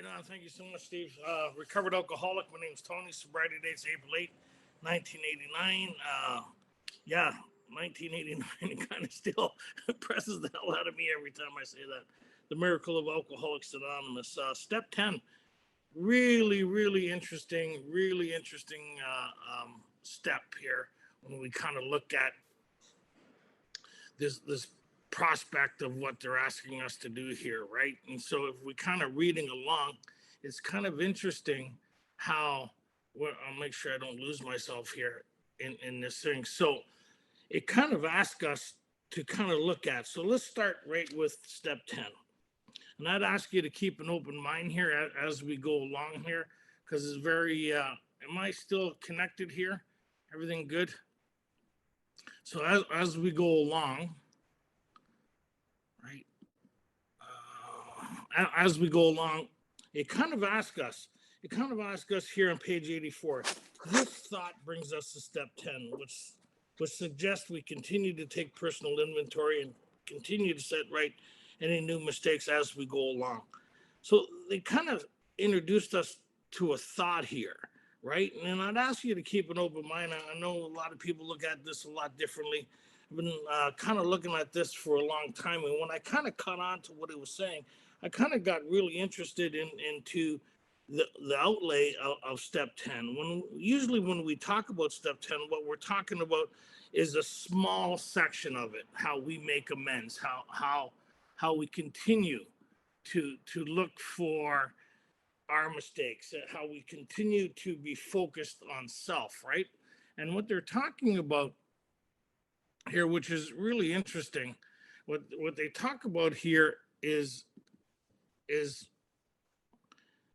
Right on. Thank you so much, Steve. Recovered alcoholic. My name's Tony. Sobriety date's April 8th, 1989. Yeah, 1989. It kind of still presses the hell out of me every time I say that. The miracle of Alcoholics Anonymous. Step 10. Really interesting step here when we kind of look at this prospect of what they're asking us to do here, right? And so if we kind of reading along, it's kind of interesting how, well, I'll make sure I don't lose myself here in this thing. So it kind of asks us to kind of look at. So let's start right with step 10. And I'd ask you to keep an open mind here as we go along here, because it's very, am I still connected here? Everything good? So as we go along, right, as we go along, it kind of asks us here on page 84. This thought brings us to step 10, which suggests we continue to take personal inventory and continue to set right any new mistakes as we go along. So they kind of introduced us to a thought here, right? And I'd ask you to keep an open mind. I know a lot of people look at this a lot differently. I've been kind of looking at this for a long time. And when I kind of caught on to what it was saying, I kind of got really interested into the outlay of step 10. Usually when we talk about step 10, what we're talking about is a small section of it, how we make amends, how we continue to look for our mistakes, how we continue to be focused on self, right? And what they're talking about here, which is really interesting, what they talk about here is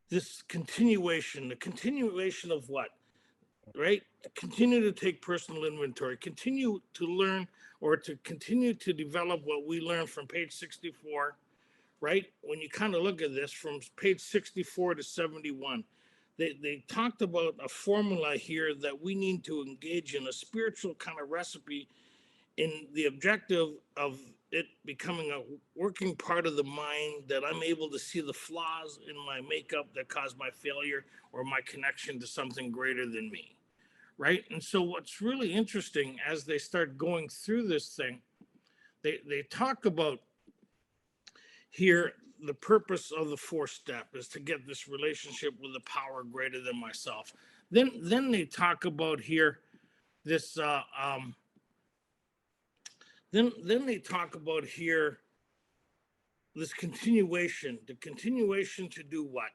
this continuation, the continuation of what, right? Continue to take personal inventory, continue to learn or to continue to develop what we learned from page 64, right? When you kind of look at this from page 64 to 71, they talked about a formula here that we need to engage in, a spiritual kind of recipe in the objective of it becoming a working part of the mind, that I'm able to see the flaws in my makeup that caused my failure or my connection to something greater than me, right? And so what's really interesting as they start going through this thing, they talk about here the purpose of the fourth step is to get this relationship with a power greater than myself. Then they talk about here this then they talk about here this continuation, the continuation to do what?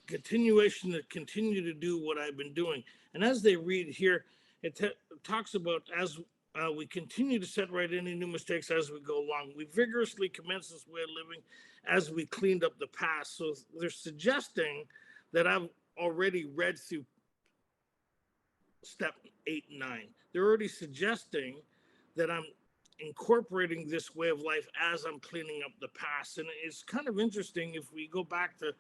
Continuation to continue to do what I've been doing. And as they read here, it talks about as we continue to set right any new mistakes as we go along. We vigorously commence this way of living as we cleaned up the past. So they're suggesting that I've already read through step 8 and 9. They're already suggesting that I'm incorporating this way of life as I'm cleaning up the past. And it's kind of interesting if we go back to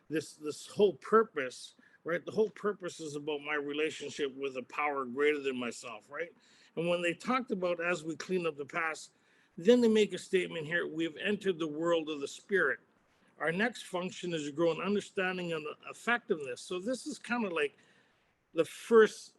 this whole purpose, right? The whole purpose is about my relationship with a power greater than myself, right? And when they talked about as we clean up the past, then they make a statement here: we've entered the world of the spirit. Our next function is to grow an understanding of effectiveness. So this is kind of like the first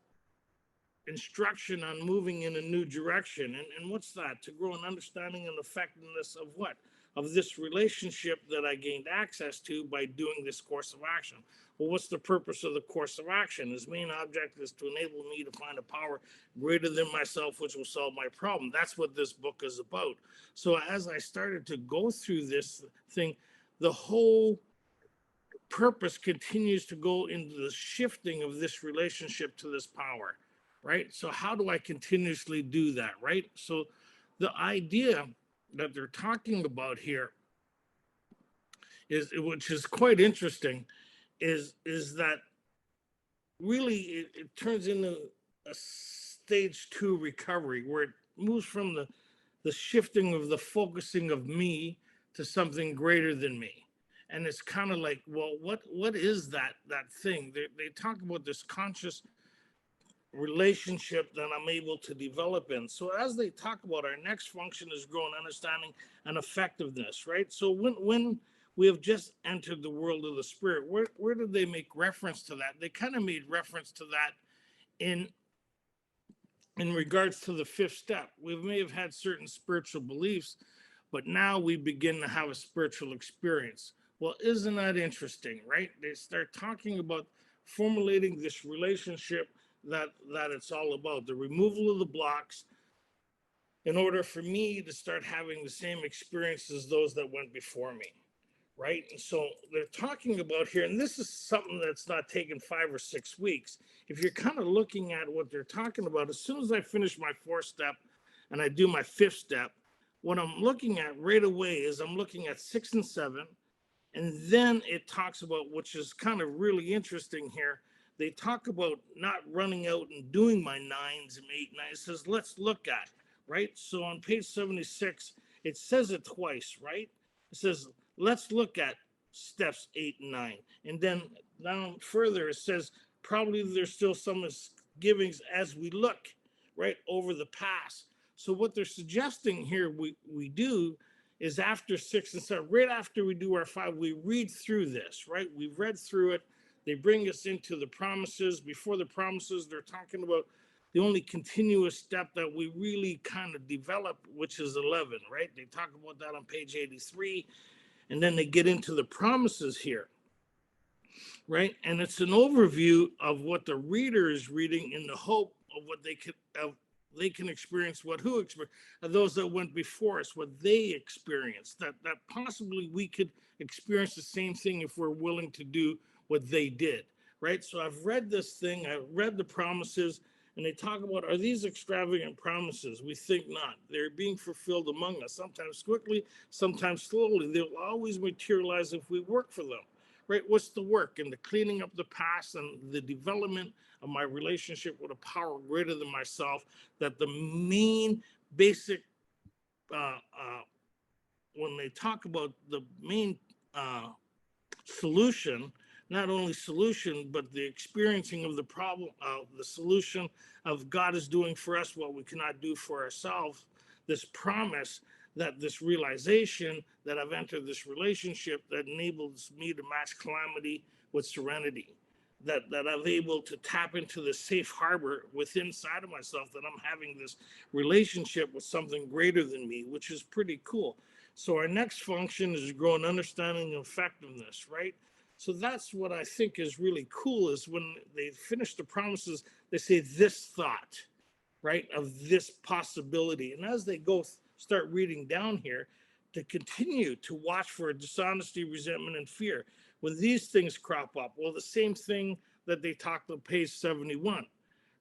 instruction on moving in a new direction. And what's that? To grow an understanding and effectiveness of what? Of this relationship that I gained access to by doing this course of action. Well, what's the purpose of the course of action? Its main object is to enable me to find a power greater than myself, which will solve my problem. That's what this book is about. So as I started to go through this thing, the whole purpose continues to go into the shifting of this relationship to this power, right? So how do I continuously do that, right? So the idea that they're talking about here is, which is quite interesting, is that really it turns into a stage 2 recovery, where it moves from the shifting of the focusing of me to something greater than me. And it's kind of like, well, what is that thing? They talk about this conscious relationship that I'm able to develop in. So as they talk about, our next function is growing understanding and effectiveness, right? So when we have just entered the world of the spirit. Where did they make reference to that? They kind of made reference to that in regards to the fifth step. We may have had certain spiritual beliefs, but now we begin to have a spiritual experience. Well, isn't that interesting, right? They start talking about formulating this relationship that it's all about, the removal of the blocks, in order for me to start having the same experience as those that went before me, right? And so they're talking about here, and this is something that's not taken 5 or 6 weeks. If you're kind of looking at what they're talking about, as soon as I finish my fourth step and I do my fifth step, what I'm looking at right away is I'm looking at 6 and 7. And then it talks about, which is kind of really interesting here, they talk about not running out and doing my 9s and 8 9. It says, let's look at, right? So on page 76, it says it twice, right? It says, let's look at steps 8 and 9. And then down further, it says, probably there's still some misgivings as we look, right, over the past. So what they're suggesting here we do is after 6 and 7, right after we do our 5, we read through this, right? We've read through it. They bring us into the promises. Before the promises, they're talking about the only continuous step that we really kind of develop, which is 11, right? They talk about that on page 83. And then they get into the promises here, right? And it's an overview of what the reader is reading in the hope of what they can experience, what who experienced, those that went before us, what they experienced, that possibly we could experience the same thing if we're willing to do what they did, right? So I've read this thing, I've read the promises, and they talk about, are these extravagant promises? We think not. They're being fulfilled among us, sometimes quickly, sometimes slowly. They'll always materialize if we work for them, right? What's the work? And the cleaning up the past and the development of my relationship with a power greater than myself, that the main basic, when they talk about the main solution, not only solution, but the experiencing of the problem, the solution of God is doing for us what we cannot do for ourselves. This promise, that this realization that I've entered this relationship that enables me to match calamity with serenity, that I'm able to tap into the safe harbor within inside of myself, that I'm having this relationship with something greater than me, which is pretty cool. So our next function is to grow an understanding of effectiveness, right? So that's what I think is really cool, is when they finish the promises, they say this thought, right, of this possibility. And as they start reading down here, to continue to watch for dishonesty, resentment, and fear. When these things crop up, well, the same thing that they talked on page 71,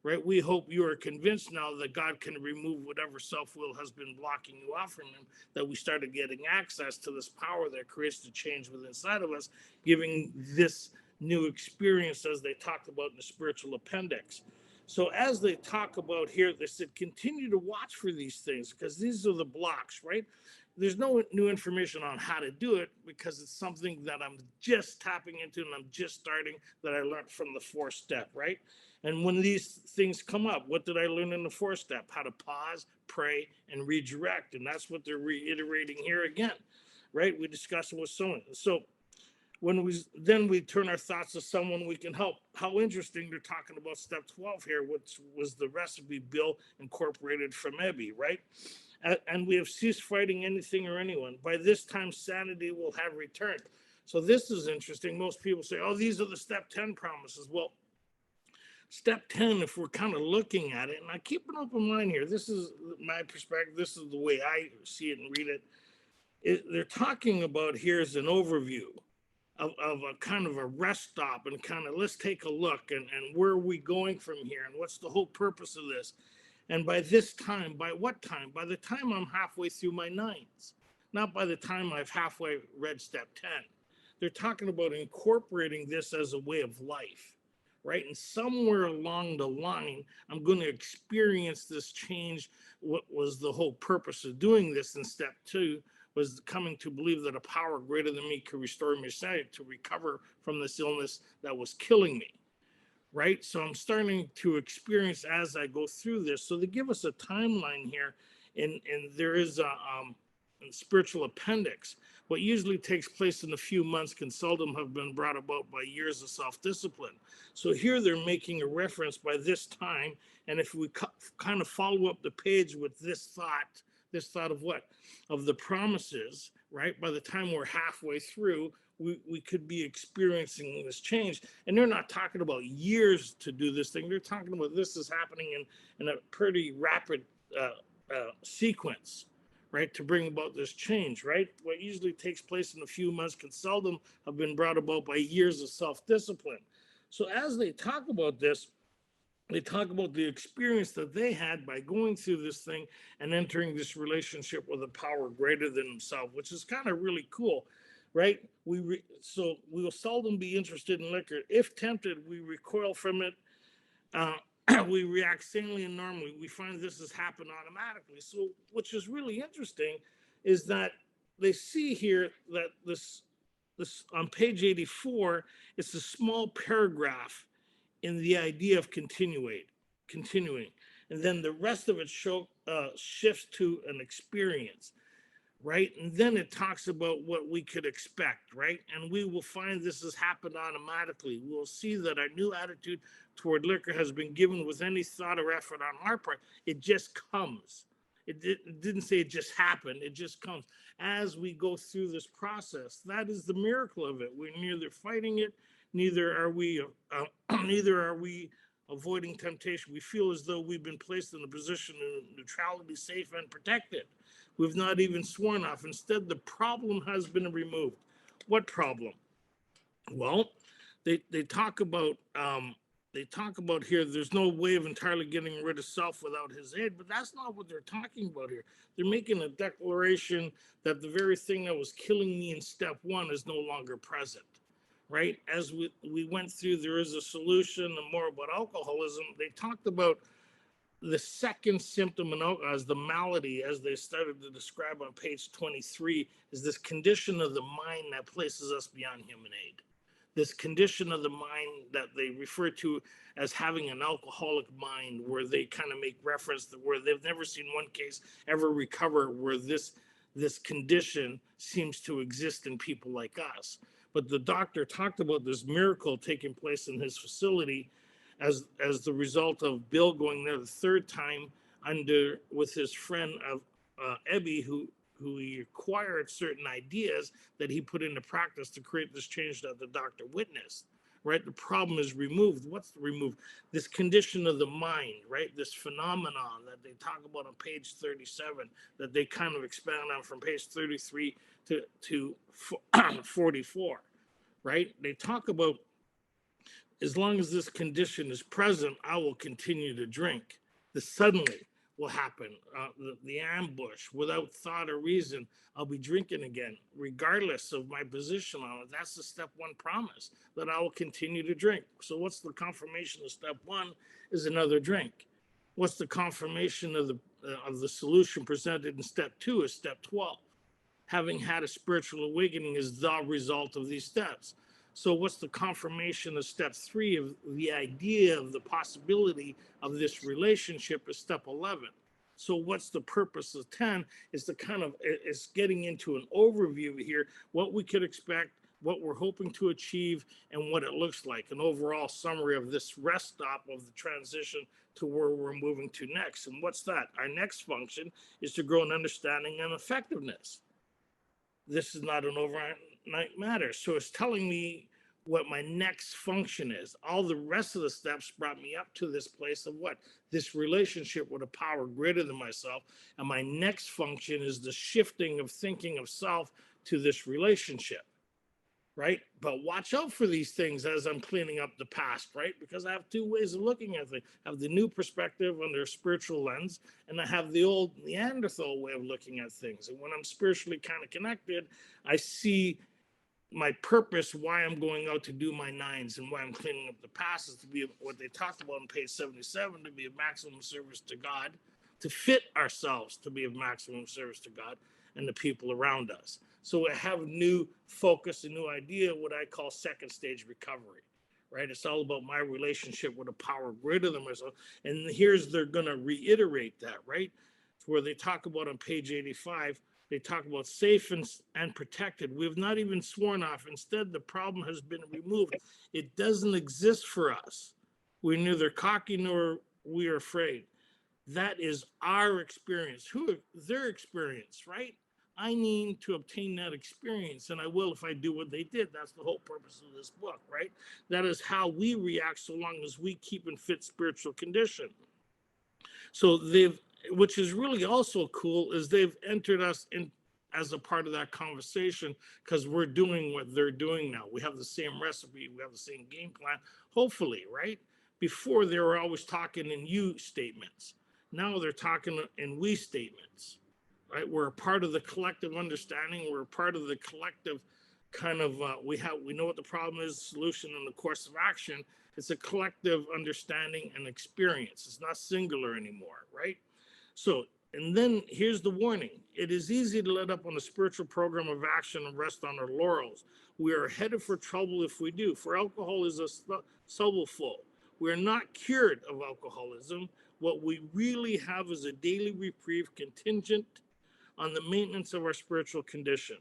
right? We hope you are convinced now that God can remove whatever self-will has been blocking you off from him, that we started getting access to this power that creates the change within inside of us, giving this new experience as they talked about in the spiritual appendix. So as they talk about here, they said, continue to watch for these things, because these are the blocks, right? There's no new information on how to do it, because it's something that I'm just tapping into and I'm just starting, that I learned from the fourth step, right? And when these things come up, what did I learn in the fourth step? How to pause, pray, and redirect. And that's what they're reiterating here again, right? We discussed it with someone. So when we turn our thoughts to someone we can help. How interesting, they're talking about step 12 here, which was the recipe Bill incorporated from Ebby, right? And we have ceased fighting anything or anyone. By this time, sanity will have returned. So this is interesting. Most people say, oh, these are the step 10 promises. Well, step 10, if we're kind of looking at it, and I keep an open mind here, this is my perspective, this is the way I see it and read it. They're talking about, here's an overview of a kind of a rest stop, and kind of, let's take a look, and where are we going from here, and what's the whole purpose of this. And by this time, by what time? By the time I'm halfway through my 9s, not by the time I've halfway read step 10. They're talking about incorporating this as a way of life, right? And somewhere along the line, I'm going to experience this change. What was the whole purpose of doing this in step 2 was coming to believe that a power greater than me could restore me to recover from this illness that was killing me, right? So I'm starting to experience as I go through this. So they give us a timeline here, and there is spiritual appendix. What usually takes place in a few months can seldom have been brought about by years of self-discipline. So here they're making a reference by this time, and if we kind of follow up the page with this thought of what? Of the promises, right? By the time we're halfway through, we could be experiencing this change. And they're not talking about years to do this thing. They're talking about this is happening in a pretty rapid sequence, right, to bring about this change, right? What usually takes place in a few months can seldom have been brought about by years of self-discipline. So as they talk about this, they talk about the experience that they had by going through this thing and entering this relationship with a power greater than himself, which is kind of really cool, right? So we will seldom be interested in liquor. If tempted, we recoil from it. Uh, we react sanely and normally. We find this has happened automatically. So, which is really interesting, is that they see here that this on page 84, it's a small paragraph in the idea of continuing, and then the rest of it shifts to an experience, right? And then it talks about what we could expect, right? And we will find this has happened automatically. We'll see that our new attitude toward liquor has been given with any thought or effort on our part. It just comes. It didn't say it just happened. It just comes as we go through this process. That is the miracle of it. We're neither fighting it, neither are we neither are we avoiding temptation. We feel as though we've been placed in a position of neutrality, safe and protected. We've not even sworn off. Instead, the problem has been removed. What problem? Well, they talk about here, there's no way of entirely getting rid of self without his aid, but that's not what they're talking about here. They're making a declaration that the very thing that was killing me in step one is no longer present, right? As we went through, there is a solution and more about alcoholism. They talked about the second symptom in alcohol as the malady, as they started to describe on page 23, is this condition of the mind that places us beyond human aid. This condition of the mind that they refer to as having an alcoholic mind, where they kind of make reference to where they've never seen one case ever recover where this condition seems to exist in people like us. But the doctor talked about this miracle taking place in his facility as the result of Bill going there the third time with his friend of Ebby, who he acquired certain ideas that he put into practice to create this change that the doctor witnessed, right? The problem is removed. What's removed? This condition of the mind, right? This phenomenon that they talk about on page 37, that they kind of expand on from page 33 to 44, right? They talk about, as long as this condition is present, I will continue to drink. The suddenly will happen, the ambush, without thought or reason, I'll be drinking again, regardless of my position on it. That's the step one promise, that I will continue to drink. So what's the confirmation of step one is another drink. What's the confirmation of the solution presented in step two is step 12. Having had a spiritual awakening is the result of these steps. So what's the confirmation of step 3 of the idea of the possibility of this relationship is step 11. So what's the purpose of 10 is is getting into an overview here, what we could expect, what we're hoping to achieve, and what it looks like, an overall summary of this rest stop of the transition to where we're moving to next. And what's that? Our next function is to grow in understanding and effectiveness. This is not an overnight matter. So it's telling me what my next function is. All the rest of the steps brought me up to this place of what? This relationship with a power greater than myself. And my next function is the shifting of thinking of self to this relationship, right? But watch out for these things as I'm cleaning up the past, right? Because I have two ways of looking at things. I have the new perspective under a spiritual lens, and I have the old Neanderthal way of looking at things. And when I'm spiritually kind of connected, I see my purpose, why I'm going out to do my nines and why I'm cleaning up the past, is to be what they talked about on page 77, to be of maximum service to God, to fit ourselves to be of maximum service to God and the people around us. So I have new focus, a new idea, what I call second stage recovery, right? It's all about my relationship with a power greater than myself. And they're going to reiterate that, right? Where they talk about on page 85, They talk about safe and protected. We have not even sworn off. Instead, the problem has been removed. It doesn't exist for us. We're neither cocky nor we are afraid. That is our experience. Who their experience, right? I need to obtain that experience, and I will if I do what they did. That's the whole purpose of this book, right? That is how we react so long as we keep in fit spiritual condition. So they've, which is really also cool, is they've entered us in as a part of that conversation because we're doing what they're doing now. We have the same recipe, we have the same game plan, hopefully, right? Before they were always talking in you statements. Now they're talking in we statements, right? We're a part of the collective understanding. We're a part of the collective kind of we know what the problem is, solution, and the course of action. It's a collective understanding and experience. It's not singular anymore, right? So, and then here's the warning. It is easy to let up on the spiritual program of action and rest on our laurels. We are headed for trouble if we do, for alcohol is a shovelful. We are not cured of alcoholism. What we really have is a daily reprieve contingent on the maintenance of our spiritual condition.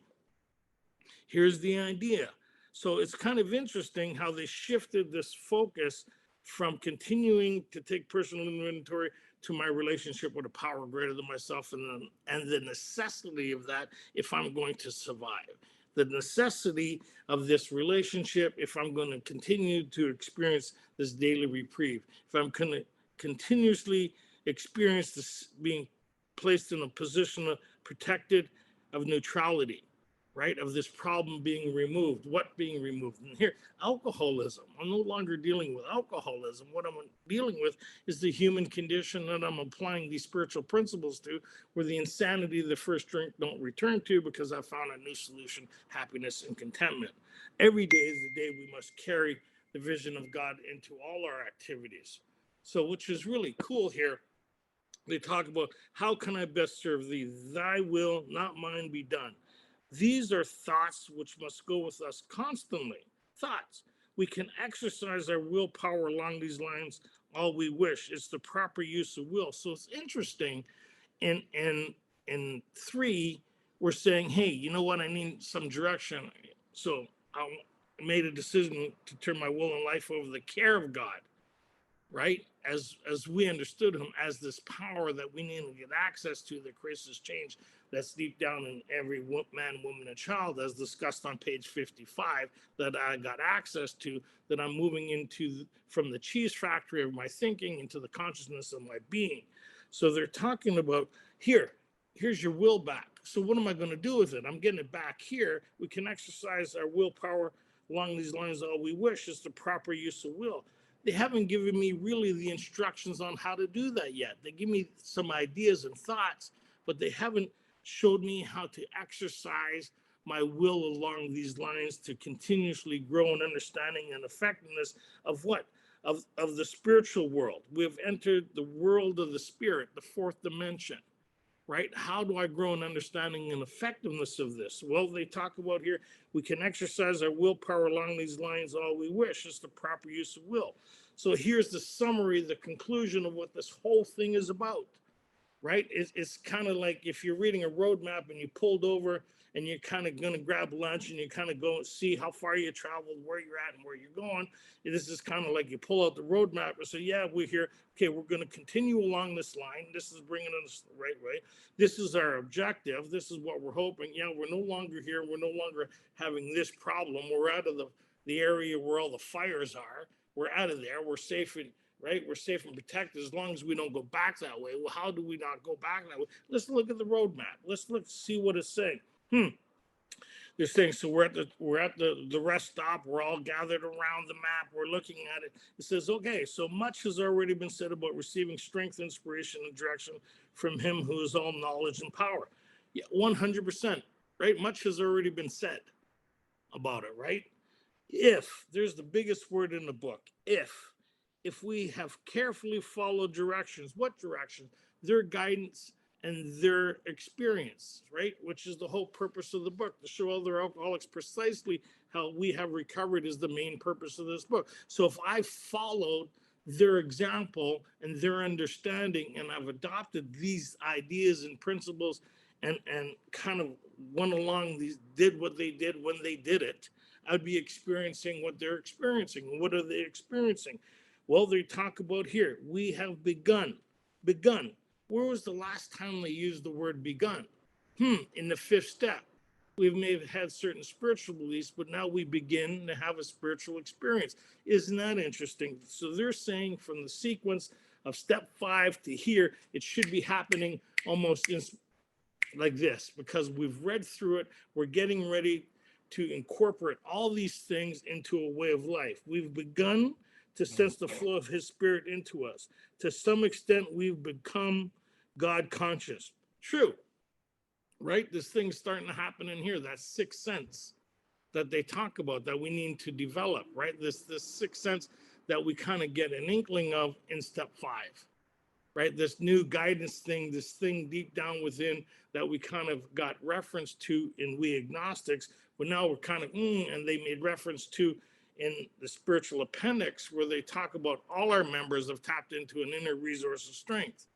Here's the idea. So it's kind of interesting how they shifted this focus from continuing to take personal inventory to my relationship with a power greater than myself and the necessity of that if I'm going to survive. The necessity of this relationship if I'm going to continue to experience this daily reprieve. If I'm going to continuously experience this being placed in a position of protected of neutrality, right? Of this problem being removed. What being removed? And here, alcoholism. I'm no longer dealing with alcoholism. What I'm dealing with is the human condition that I'm applying these spiritual principles to, where the insanity of the first drink don't return to because I found a new solution, happiness and contentment. Every day is the day we must carry the vision of God into all our activities. So, which is really cool here, they talk about how can I best serve thee? Thy will, not mine, be done. These are thoughts which must go with us constantly. Thoughts. We can exercise our willpower along these lines all we wish. It's the proper use of will. So it's interesting. In three, we're saying, hey, you know what? I need some direction. So I made a decision to turn my will and life over to the care of God, right? As we understood him as this power that we need to get access to that creates this change that's deep down in every man, woman, and child, as discussed on page 55, that I got access to, that I'm moving into from the cheese factory of my thinking into the consciousness of my being. So they're talking about here's your will back. So what am I going to do with it? I'm getting it back here. We can exercise our willpower along these lines all we wish. It's the proper use of will. They haven't given me really the instructions on how to do that yet. They give me some ideas and thoughts, but they haven't showed me how to exercise my will along these lines to continuously grow in understanding and effectiveness of what? Of the spiritual world. We've entered the world of the spirit, the fourth dimension, right? How do I grow in understanding and effectiveness of this? Well, they talk about here, we can exercise our willpower along these lines all we wish. It's the proper use of will. So here's the summary, the conclusion of what this whole thing is about, right? It's kind of like if you're reading a roadmap and you pulled over and you're kind of going to grab lunch and you kind of go and see how far you traveled, where you're at and where you're going. This is kind of like you pull out the roadmap and say, yeah, we're here. Okay, we're going to continue along this line. This is bringing us the right way. This is our objective. This is what we're hoping. Yeah, we're no longer here. We're no longer having this problem. We're out of the area where all the fires are. We're out of there. We're safe and right? We're safe and protected as long as we don't go back that way. Well, how do we not go back that way? Let's look at the roadmap. Let's see what it's saying. They're saying, so we're at the rest stop. We're all gathered around the map. We're looking at it. It says, okay, so much has already been said about receiving strength, inspiration, and direction from him who is all knowledge and power. Yeah, 100%, right? Much has already been said about it, right? If, there's the biggest word in the book, if we have carefully followed directions, what direction? Their guidance and their experience, right? Which is the whole purpose of the book, to show other alcoholics precisely how we have recovered is the main purpose of this book. So if I followed their example and their understanding and I've adopted these ideas and principles and kind of went along these, did what they did when they did it, I'd be experiencing what they're experiencing. What are they experiencing? Well, they talk about here, we have begun. Begun. Where was the last time they used the word begun? In the fifth step. We may have had certain spiritual beliefs, but now we begin to have a spiritual experience. Isn't that interesting? So they're saying from the sequence of step 5 to here, it should be happening almost like this, because we've read through it. We're getting ready to incorporate all these things into a way of life. We've begun to sense the flow of his spirit into us. To some extent, we've become God conscious. True, right? This thing's starting to happen in here. That sixth sense that they talk about that we need to develop, right? This sixth sense that we kind of get an inkling of in step 5, right? This new guidance thing, this thing deep down within that we kind of got reference to in We Agnostics, but now we're kind of, and they made reference to in the spiritual appendix where they talk about all our members have tapped into an inner resource of strength.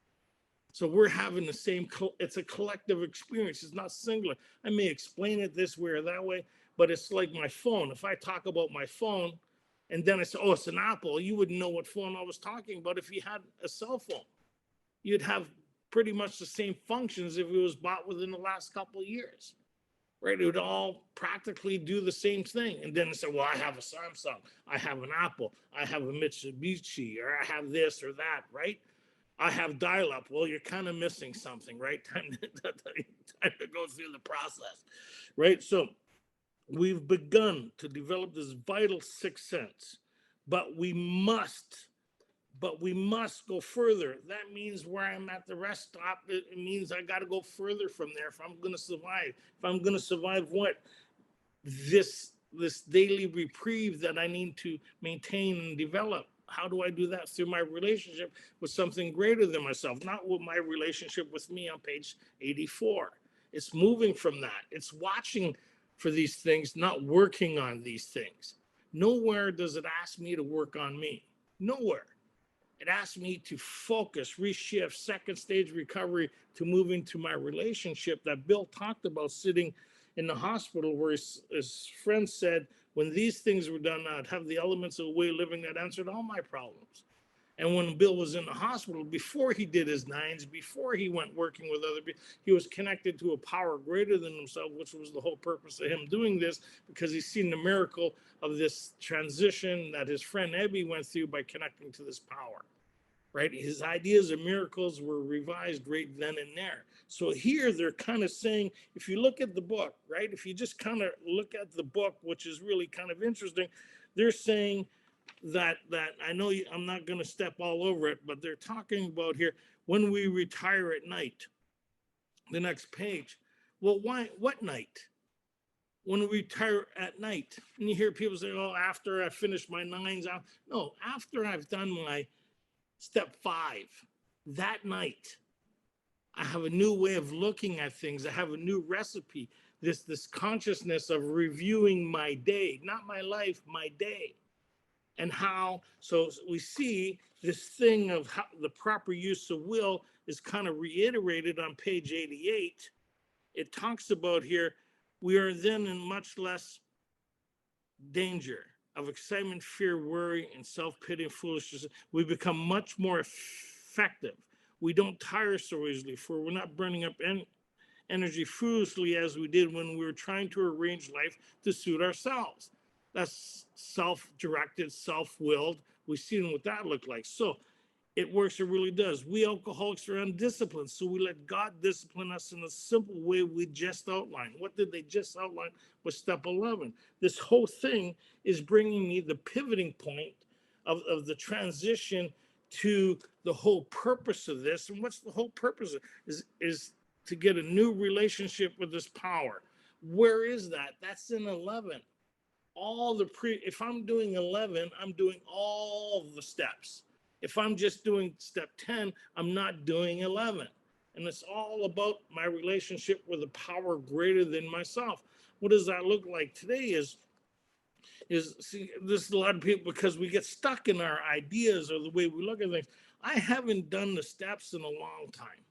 So we're having the same, it's a collective experience. It's not singular. I may explain it this way or that way, but it's like my phone. If I talk about my phone and then I say, oh, it's an Apple, you wouldn't know what phone I was talking about if you had a cell phone. You'd have pretty much the same functions if it was bought within the last couple of years, right? It would all practically do the same thing. And then they say, well, I have a Samsung, I have an Apple, I have a Mitsubishi, or I have this or that, right? I have dial-up. Well, you're kind of missing something, right? Time to go through the process, right? So we've begun to develop this vital sixth sense, but we must go further. That means where I'm at the rest stop, it means I got to go further from there if I'm going to survive. If I'm going to survive what? This daily reprieve that I need to maintain and develop. How do I do that? Through my relationship with something greater than myself, not with my relationship with me on page 84. It's moving from that. It's watching for these things, not working on these things. Nowhere does it ask me to work on me. Nowhere. It asks me to focus, reshift, second stage recovery to move into my relationship that Bill talked about sitting in the hospital where his friend said, when these things were done, I'd have the elements of a way of living that answered all my problems. And when Bill was in the hospital, before he did his nines, before he went working with other people, he was connected to a power greater than himself, which was the whole purpose of him doing this, because he's seen the miracle of this transition that his friend Ebby went through by connecting to this power. Right? His ideas of miracles were revised right then and there. So here they're kind of saying, if you look at the book, right? If you just kind of look at the book, which is really kind of interesting, they're saying that I know I'm not going to step all over it, but they're talking about here when we retire at night. The next page. Well, why? What night? When we retire at night, and you hear people say, "Oh, after I finish my nines out." No, after I've done my step 5, that night, I have a new way of looking at things. I have a new recipe. This consciousness of reviewing my day, not my life, my day. And how, so we see this thing of how the proper use of will is kind of reiterated on page 88. It talks about here, we are then in much less danger of excitement, fear, worry, and self-pity and foolishness. We become much more effective. We don't tire so easily, for we're not burning up energy foolishly as we did when we were trying to arrange life to suit ourselves. That's self-directed, self-willed. We've seen what that looked like. So it works, it really does. We alcoholics are undisciplined, so we let God discipline us in a simple way we just outlined. What did they just outline was step 11. This whole thing is bringing me the pivoting point of the transition to the whole purpose of this. And what's the whole purpose of it? Is to get a new relationship with this power. Where is that? That's in 11. If I'm doing 11, I'm doing all the steps. If I'm just doing step 10, I'm not doing 11. And it's all about my relationship with a power greater than myself. What does that look like today see, there's a lot of people, because we get stuck in our ideas or the way we look at things. I haven't done the steps in a long time.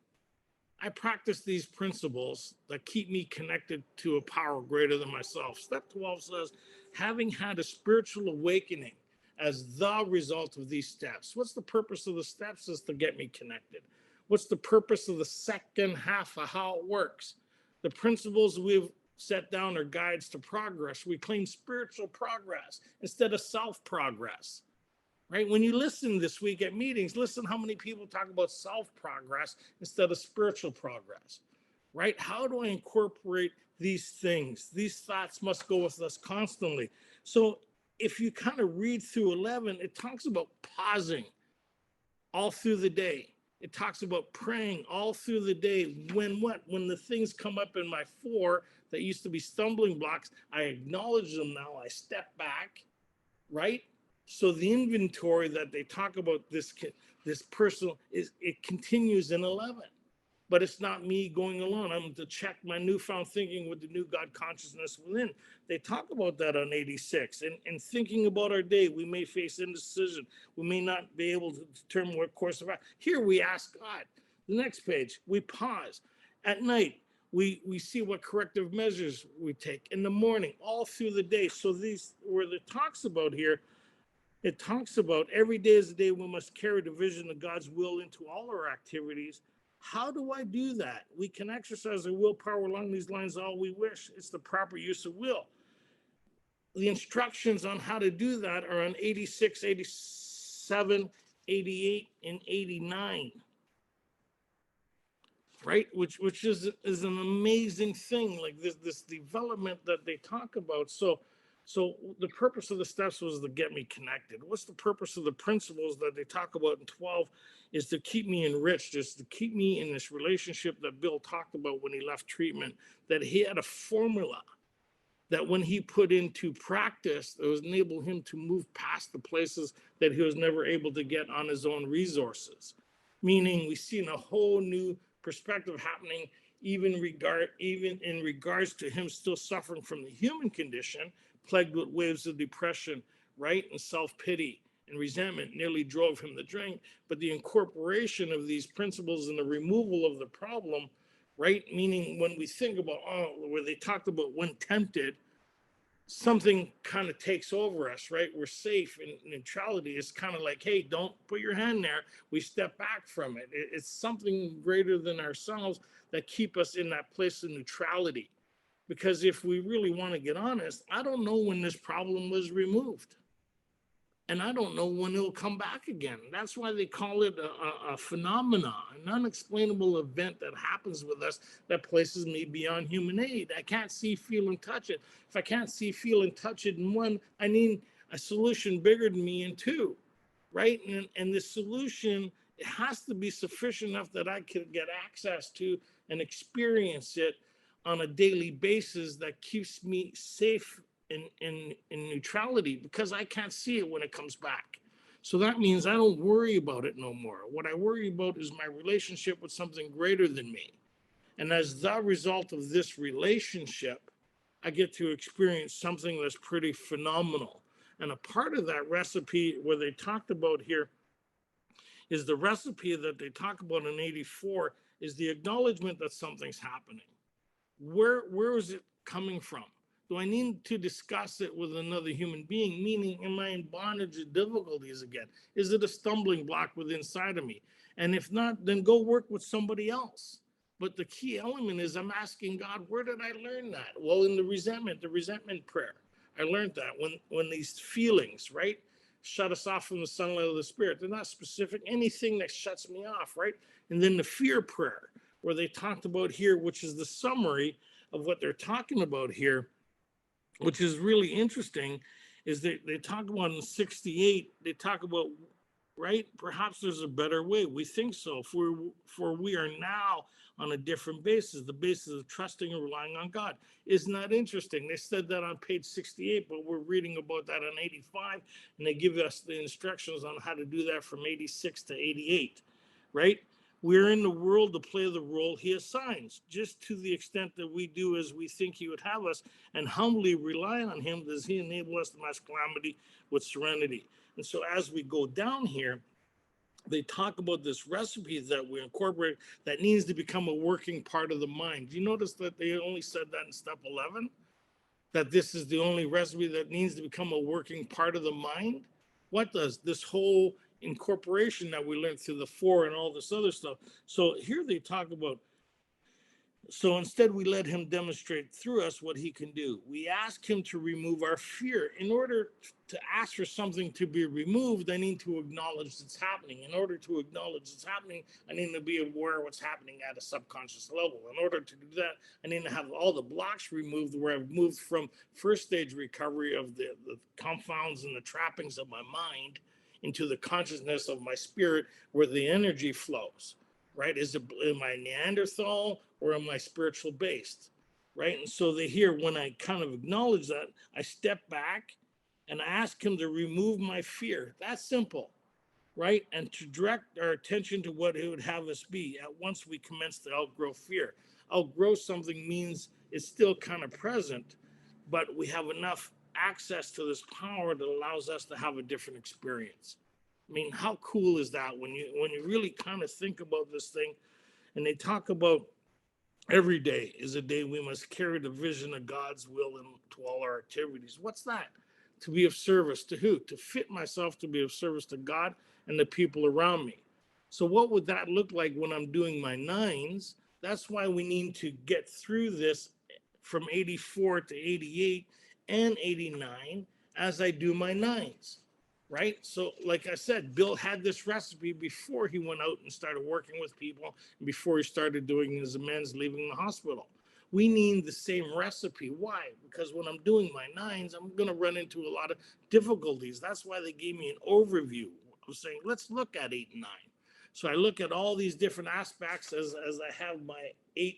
I practice these principles that keep me connected to a power greater than myself. Step 12 says, having had a spiritual awakening as the result of these steps. What's the purpose of the steps? Is to get me connected. What's the purpose of the second half of how it works? The principles we've set down are guides to progress. We claim spiritual progress instead of self progress, right? When you listen this week at meetings, listen how many people talk about self progress instead of spiritual progress, right? How do I incorporate these things? These thoughts must go with us constantly. So if you kind of read through 11, it talks about pausing all through the day. It talks about praying all through the day. When what? When the things come up in my four that used to be stumbling blocks, I acknowledge them now. I step back, right? So the inventory that they talk about, this personal, is it continues in 11. But it's not me going alone. I'm to check my newfound thinking with the new God consciousness within. They talk about that on 86. And thinking about our day, we may face indecision. We may not be able to determine what course of action. Here we ask God. The next page, we pause. At night, we see what corrective measures we take. In the morning, all through the day. So these, where it talks about here, it talks about every day is the day we must carry the vision of God's will into all our activities. How do I do that? We can exercise our willpower along these lines all we wish. It's the proper use of will. The instructions on how to do that are on 86, 87, 88, and 89. Right? Which is an amazing thing, like this development that they talk about. So the purpose of the steps was to get me connected. What's the purpose of the principles that they talk about in 12 is to keep me enriched, is to keep me in this relationship that Bill talked about when he left treatment, that he had a formula that when he put into practice, it was enable him to move past the places that he was never able to get on his own resources. Meaning we see in a whole new perspective happening, even in regards to him still suffering from the human condition, plagued with waves of depression, right? And self-pity and resentment nearly drove him to drink. But the incorporation of these principles and the removal of the problem, right? Meaning when we think about, where they talked about when tempted, something kind of takes over us, right? We're safe in neutrality. It's kind of like, hey, don't put your hand there. We step back from it. It's something greater than ourselves that keep us in that place of neutrality. Because if we really want to get honest, I don't know when this problem was removed. And I don't know when it'll come back again. That's why they call it a phenomenon, an unexplainable event that happens with us that places me beyond human aid. I can't see, feel, and touch it. If I can't see, feel, and touch it in one, I need a solution bigger than me in two, right? And the solution, it has to be sufficient enough that I can get access to and experience it on a daily basis that keeps me safe in neutrality, because I can't see it when it comes back. So that means I don't worry about it no more. What I worry about is my relationship with something greater than me. And as the result of this relationship, I get to experience something that's pretty phenomenal. And a part of that recipe where they talked about here is the recipe that they talk about in 84 is the acknowledgement that something's happening. Where is it coming from? Do I need to discuss it with another human being? Meaning, am I in bondage or difficulties again? Is it a stumbling block within inside of me? And if not, then go work with somebody else. But the key element is I'm asking God, where did I learn that? Well, in the resentment prayer. I learned that when these feelings, right, shut us off from the sunlight of the spirit. They're not specific, anything that shuts me off, right? And then the fear prayer, where they talked about here, which is the summary of what they're talking about here, which is really interesting, is they talk about in 68, they talk about, right, perhaps there's a better way. We think so, for we are now on a different basis, the basis of trusting and relying on God. Isn't that interesting? They said that on page 68, but we're reading about that on 85, and they give us the instructions on how to do that from 86 to 88, right? We're in the world to play the role he assigns, just to the extent that we do as we think he would have us, and humbly rely on him does he enable us to match calamity with serenity. And so as we go down here, they talk about this recipe that we incorporate that needs to become a working part of the mind. Do you notice that they only said that in step 11? That this is the only recipe that needs to become a working part of the mind? What does this whole incorporation that we learned through the four and all this other stuff? So here they talk about, so instead, we let him demonstrate through us what he can do. We ask him to remove our fear. In order to ask for something to be removed, I need to acknowledge it's happening. In order to acknowledge it's happening, I need to be aware of what's happening at a subconscious level. In order to do that, I need to have all the blocks removed where I've moved from first stage recovery of the confounds and the trappings of my mind into the consciousness of my spirit where the energy flows. Right? Am I Neanderthal or am I spiritual based? Right? And so they hear when I kind of acknowledge that, I step back and I ask him to remove my fear. That's simple, right? And to direct our attention to what he would have us be at once we commence to outgrow fear. Outgrow something means it's still kind of present, but we have enough access to this power that allows us to have a different experience. I mean, how cool is that when you really kind of think about this thing? And they talk about every day is a day we must carry the vision of God's will into all our activities. What's that? To be of service to who? To fit myself to be of service to God and the people around me. So what would that look like when I'm doing my nines? That's why we need to get through this from 84 to 88 and 89 as I do my nines, right? So, like I said, Bill had this recipe before he went out and started working with people and before he started doing his amends leaving the hospital. We need the same recipe. Why? Because when I'm doing my nines, I'm going to run into a lot of difficulties. That's why they gave me an overview of saying, let's look at 8 and 9. So I look at all these different aspects as I have my 8,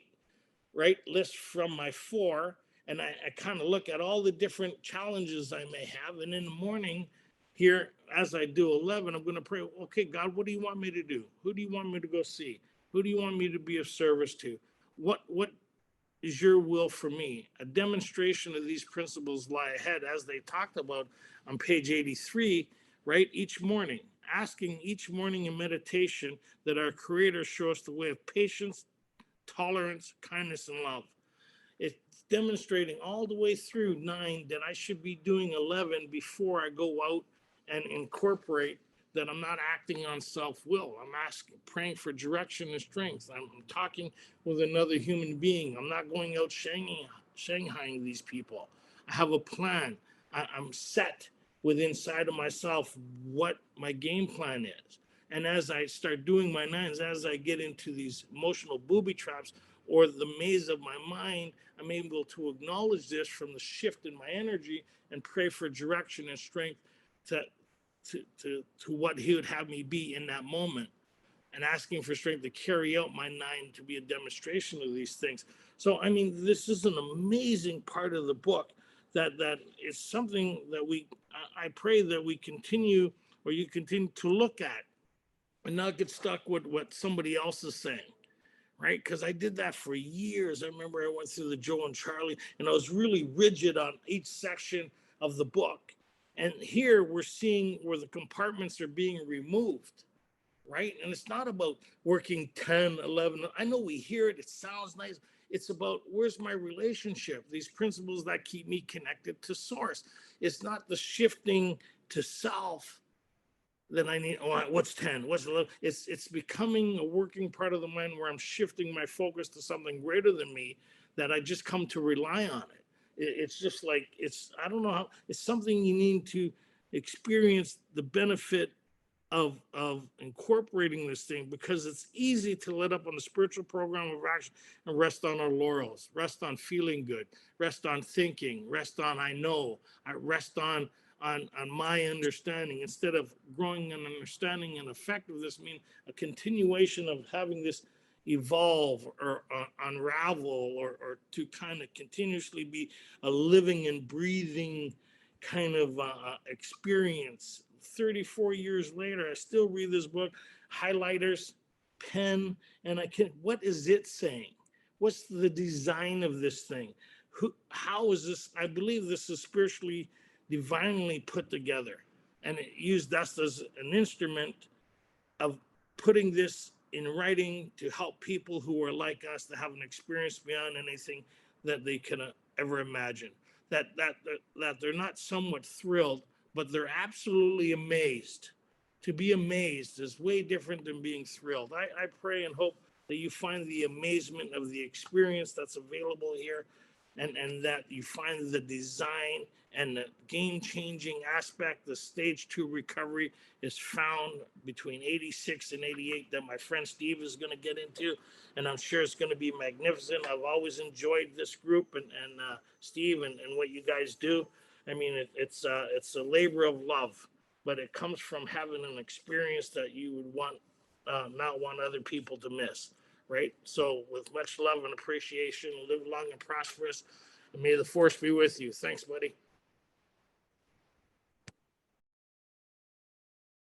right, list from my 4. And I kind of look at all the different challenges I may have. And in the morning, here, as I do 11, I'm going to pray, okay, God, what do you want me to do? Who do you want me to go see? Who do you want me to be of service to? What is your will for me? A demonstration of these principles lie ahead, as they talked about on page 83, right? Each morning, asking each morning in meditation that our Creator show us the way of patience, tolerance, kindness, and love. It's demonstrating all the way through 9 that I should be doing 11 before I go out and incorporate that I'm not acting on self-will. I'm asking, praying for direction and strength. I'm talking with another human being. I'm not going out shanghaiing these people. I have a plan. I'm set with inside of myself what my game plan is. And as I start doing my nines, as I get into these emotional booby traps or the maze of my mind, I'm able to acknowledge this from the shift in my energy and pray for direction and strength to what he would have me be in that moment, and asking for strength to carry out my 9 to be a demonstration of these things. So I mean, this is an amazing part of the book that is something that I pray that we continue, or you continue to look at and not get stuck with what somebody else is saying, right? Because I did that for years. I remember I went through the Joe and Charlie, and I was really rigid on each section of the book. And here we're seeing where the compartments are being removed, right? And it's not about working 10, 11. I know we hear it, it sounds nice. It's about where's my relationship, these principles that keep me connected to source. It's not the shifting to self that I need. Oh, what's 10? What's 11? It's becoming a working part of the mind where I'm shifting my focus to something greater than me, that I just come to rely on it. It's just like, I don't know how, it's something you need to experience the benefit of incorporating this thing, because it's easy to let up on the spiritual program of action and rest on our laurels, rest on feeling good, rest on thinking, rest on I know, I rest on my understanding, instead of growing an understanding and effectiveness. Mean a continuation of having this evolve or unravel, or to kind of continuously be a living and breathing kind of experience. 34 years later, I still read this book, highlighters, pen, and what is it saying? What's the design of this thing? How is this? I believe this is spiritually, divinely put together. And it used us as an instrument of putting this in writing to help people who are like us, that have an experience beyond anything that they can ever imagine. That they're not somewhat thrilled, but they're absolutely amazed. To be amazed is way different than being thrilled. I pray and hope that you find the amazement of the experience that's available here, and that you find the design and the game changing aspect. The stage two recovery is found between 86 and 88 that my friend Steve is going to get into. And I'm sure it's going to be magnificent. I've always enjoyed this group and Steve and what you guys do. I mean, it's a labor of love, but it comes from having an experience that you would not want other people to miss, right? So, with much love and appreciation, live long and prosperous, and may the force be with you. Thanks, buddy.